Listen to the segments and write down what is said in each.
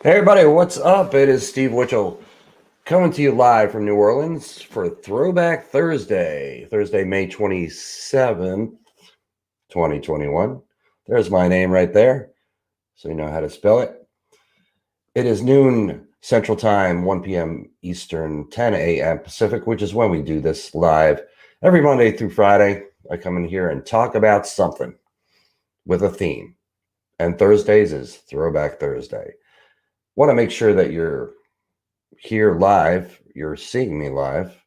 Hey everybody, what's up? It is Steve Witchell coming to you live from New Orleans for Throwback Thursday, May 27th, 2021. There's my name right there, so you know how to spell it. It is noon Central Time, 1 p.m. Eastern, 10 a.m. Pacific, which is when we do this live every Monday through Friday. I come in here and talk about something with a theme, and Thursdays is Throwback Thursday. Want to make sure that you're here live, you're seeing me live,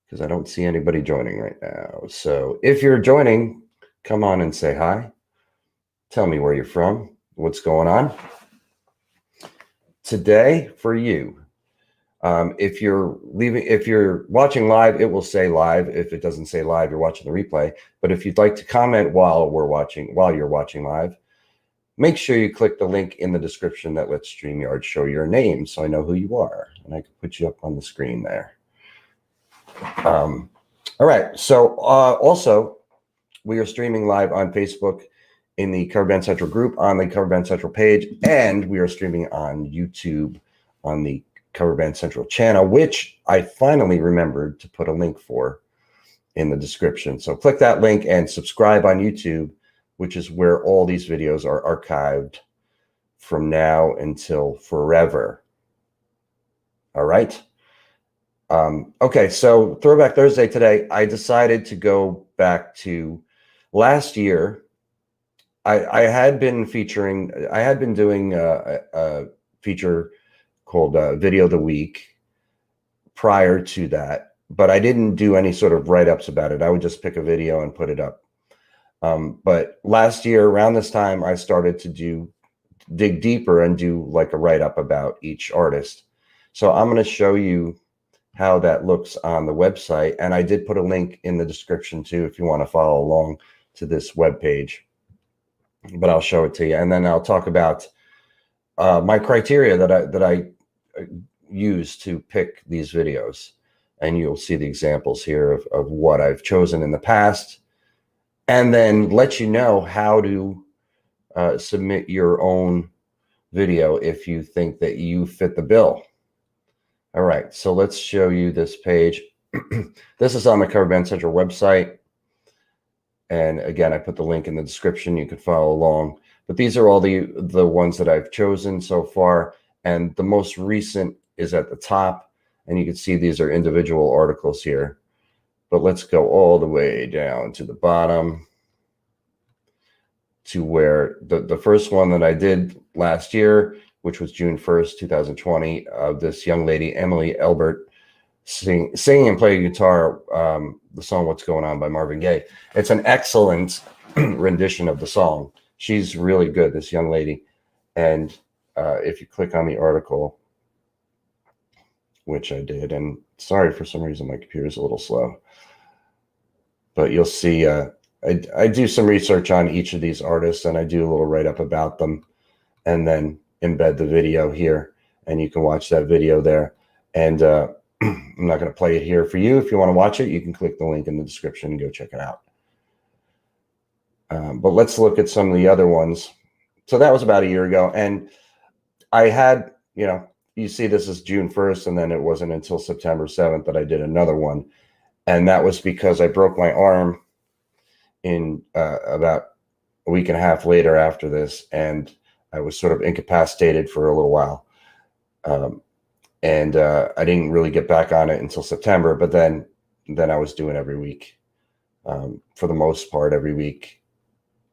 because I don't see anybody joining right now. So if you're joining, come on and say hi. Tell me where you're from, what's going on. Today for you, if you're watching live, it will say live. If it doesn't say live, you're watching the replay. But if you'd like to comment while you're watching live, make sure you click the link in the description that lets StreamYard show your name so I know who you are. And I can put you up on the screen there. All right. So also, we are streaming live on Facebook in the Cover Band Central group on the Cover Band Central page. And we are streaming on YouTube on the Cover Band Central channel, which I finally remembered to put a link for in the description. So click that link and subscribe on YouTube, which is where all these videos are archived from now until forever. All right. Okay, so Throwback Thursday today, I decided to go back to last year. I had been doing a feature called Video of the Week prior to that, but I didn't do any sort of write-ups about it. I would just pick a video and put it up. But last year, around this time, I started to dig deeper and do like a write-up about each artist. So I'm going to show you how that looks on the website. And I did put a link in the description too, if you want to follow along to this web page, but I'll show it to you. And then I'll talk about my criteria that I use to pick these videos. And you'll see the examples here of what I've chosen in the past, and then let you know how to submit your own video if you think that you fit the bill. All right, so let's show you this page. This is on the Cover Band Central website. And again, I put the link in the description. You can follow along. But these are all the ones that I've chosen so far. And the most recent is at the top. And you can see these are individual articles here. But let's go all the way down to the bottom to where the first one that I did last year, which was June 1st, 2020, of this young lady, Emily Elbert, singing and playing guitar, the song What's Going On by Marvin Gaye. It's an excellent rendition of the song. She's really good, this young lady. And if you click on the article, which I did, and sorry, for some reason my computer's a little slow, but you'll see I do some research on each of these artists, and I do a little write-up about them, and then embed the video here, and you can watch that video there. And I'm not going to play it here for you. If you want to watch it, you can click the link in the description and go check it out. But let's look at some of the other ones. So that was about a year ago, and I had, you see this is June 1st, and then it wasn't until September 7th that I did another one, and that was because I broke my arm in about a week and a half later after this, and I was sort of incapacitated for a little while. And I didn't really get back on it until September, but then I was doing every week. For the most part, every week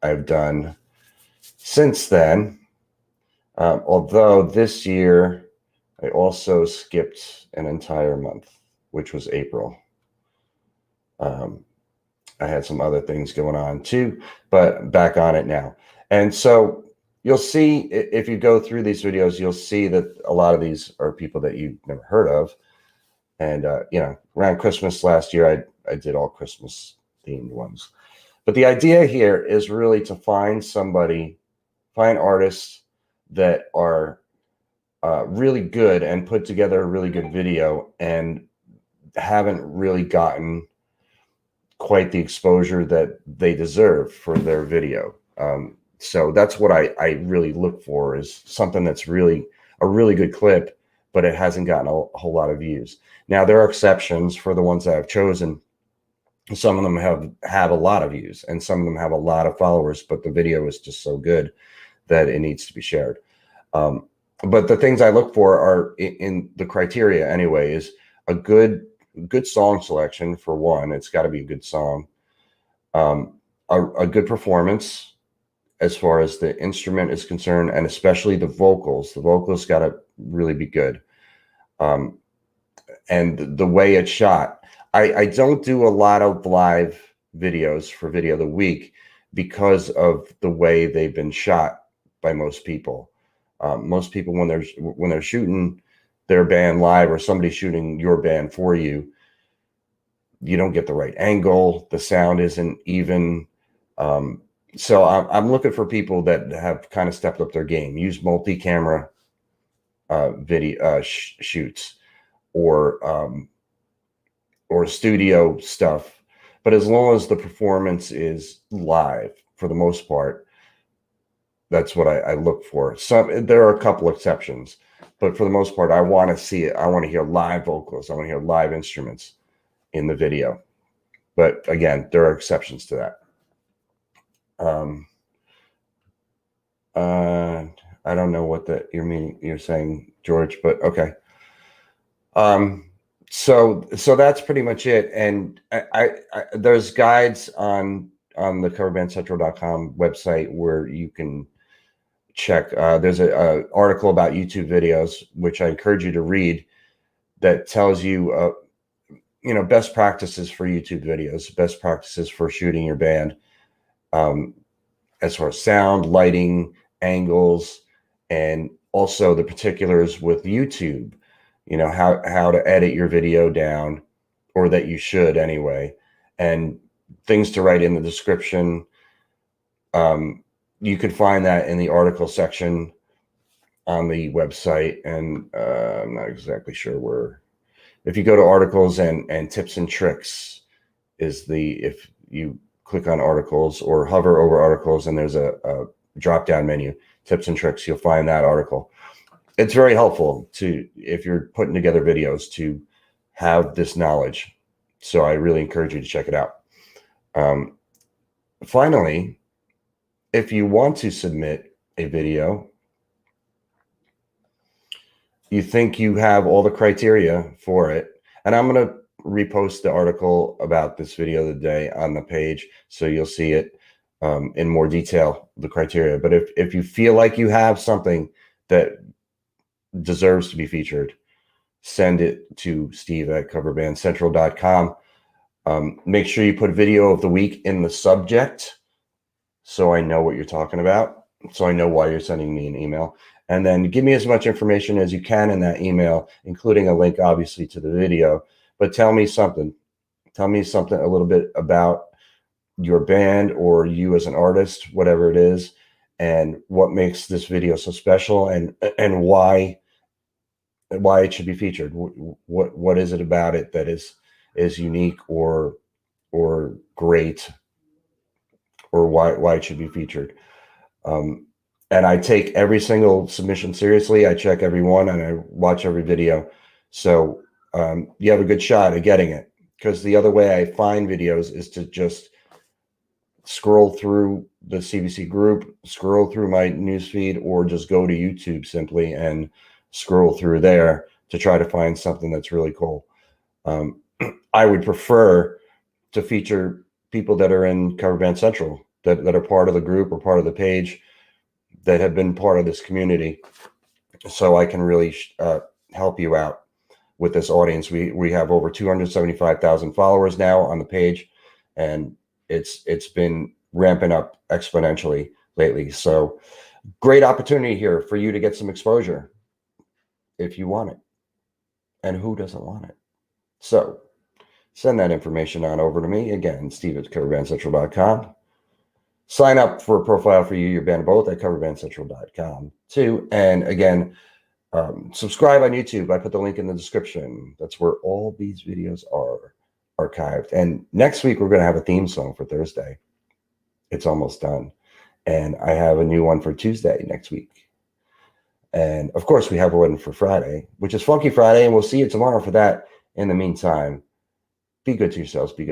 I've done since then. Although this year I also skipped an entire month, which was April. I had some other things going on too, but back on it now. And so you'll see, if you go through these videos, you'll see that a lot of these are people that you've never heard of. And, around Christmas last year, I did all Christmas themed ones. But the idea here is really to find artists that are really good and put together a really good video and haven't really gotten quite the exposure that they deserve for their video. So that's what I really look for, is something that's really a really good clip, but it hasn't gotten a whole lot of views. Now, there are exceptions for the ones that I've chosen. Some of them have a lot of views, and some of them have a lot of followers, but the video is just so good that it needs to be shared. But the things I look for are in the criteria anyway, is a good song selection. For one, it's got to be a good song, a good performance as far as the instrument is concerned, and especially the vocals. The vocals got to really be good. And the way it's shot. I don't do a lot of live videos for Video of the Week because of the way they've been shot by most people. Most people, when they're shooting their band live, or somebody shooting your band for you, you don't get the right angle. The sound isn't even. So I'm looking for people that have kind of stepped up their game, use multi-camera video shoots, or studio stuff. But as long as the performance is live, for the most part, that's what I look for. There are a couple exceptions, but for the most part, I want to see it. I want to hear live vocals. I want to hear live instruments in the video. But again, there are exceptions to that. I don't know what you're saying, George, but okay. So that's pretty much it. And I there's guides on the coverbandcentral.com website where you can check. There's a article about YouTube videos, which I encourage you to read, that tells you, best practices for YouTube videos, best practices for shooting your band, as far as sound, lighting, angles, and also the particulars with YouTube. How to edit your video down, or that you should anyway, and things to write in the description. You could find that in the article section on the website, and I'm not exactly sure where. If you go to articles and tips and tricks, if you click on articles or hover over articles, and there's a drop down menu, tips and tricks, you'll find that article. It's very helpful if you're putting together videos, to have this knowledge. So I really encourage you to check it out. Finally, if you want to submit a video, you think you have all the criteria for it, and I'm going to repost the article about this video of the day on the page, so you'll see it in more detail, the criteria. But if you feel like you have something that deserves to be featured, send it to steve@coverbandcentral.com. Make sure you put Video of the Week in the subject, so I know what you're talking about, so I know why you're sending me an email. And then give me as much information as you can in that email, including a link, obviously, to the video. But tell me something. Tell me something a little bit about your band, or you as an artist, whatever it is, and what makes this video so special, and why it should be featured. What is it about it that is unique or great, or why it should be featured. And I take every single submission seriously. I check every one, and I watch every video. So you have a good shot at getting it, because the other way I find videos is to just scroll through the CBC group, scroll through my newsfeed, or just go to YouTube simply and scroll through there to try to find something that's really cool. I would prefer to feature people that are in Cover Band Central, that are part of the group or part of the page, that have been part of this community, so I can really help you out with this audience. We have over 275,000 followers now on the page, and it's been ramping up exponentially lately. So great opportunity here for you to get some exposure if you want it. And who doesn't want it? So send that information on over to me. Again, steve@coverbandcentral.com. Sign up for a profile for you, your band, both at coverbandcentral.com too. And again, subscribe on YouTube. I put the link in the description. That's where all these videos are archived. And next week, we're going to have a theme song for Thursday. It's almost done. And I have a new one for Tuesday next week. And of course, we have one for Friday, which is Funky Friday, and we'll see you tomorrow for that. In the meantime, be good to yourselves. Be good.